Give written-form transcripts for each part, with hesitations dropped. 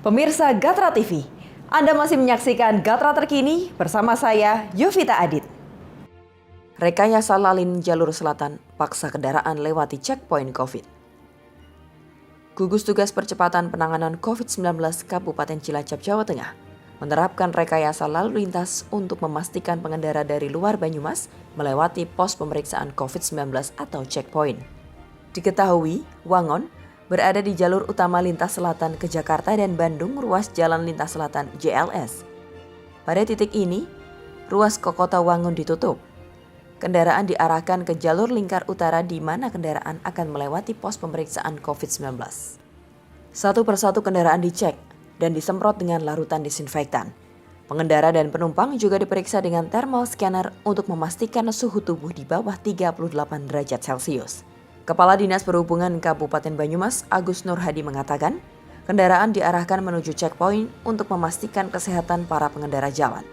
Pemirsa Gatra TV, Anda masih menyaksikan Gatra terkini bersama saya, Yovita Adit. Rekayasa lalin jalur selatan, paksa kendaraan lewati checkpoint COVID. Gugus Tugas Percepatan Penanganan COVID-19 Kabupaten Cilacap, Jawa Tengah menerapkan rekayasa lalu lintas untuk memastikan pengendara dari luar Banyumas melewati pos pemeriksaan COVID-19 atau checkpoint. Diketahui, Wangon berada di jalur utama lintas selatan ke Jakarta dan Bandung, ruas Jalan Lintas Selatan JLS. Pada titik ini, ruas ke Kota Wangon ditutup. Kendaraan diarahkan ke jalur lingkar utara di mana kendaraan akan melewati pos pemeriksaan COVID-19. Satu persatu kendaraan dicek dan disemprot dengan larutan disinfektan. Pengendara dan penumpang juga diperiksa dengan thermal scanner untuk memastikan suhu tubuh di bawah 38 derajat Celcius. Kepala Dinas Perhubungan Kabupaten Banyumas, Agus Nur Hadi mengatakan, kendaraan diarahkan menuju checkpoint untuk memastikan kesehatan para pengendara jalan.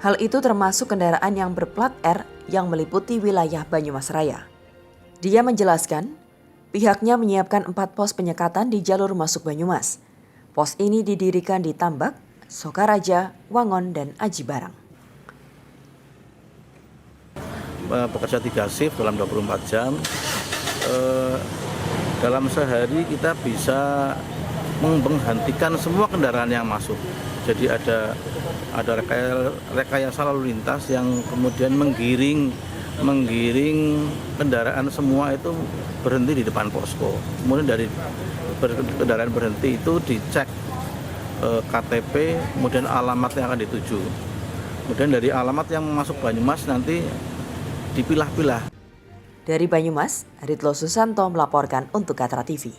Hal itu termasuk kendaraan yang berplat R yang meliputi wilayah Banyumas Raya. Dia menjelaskan, pihaknya menyiapkan 4 pos penyekatan di jalur masuk Banyumas. Pos ini didirikan di Tambak, Sokaraja, Wangon, dan Aji Barang. Bekerja 3 shift dalam 24 jam. Dalam sehari kita bisa menghentikan semua kendaraan yang masuk. Jadi ada rekayasa lalu lintas yang kemudian menggiring kendaraan semua itu berhenti di depan posko. Kemudian dari kendaraan berhenti itu dicek KTP, kemudian alamat yang akan dituju. Kemudian dari alamat yang masuk Banyumas nanti dipilah-pilah. Dari Banyumas, Ridlo Susanto melaporkan untuk Gatra TV.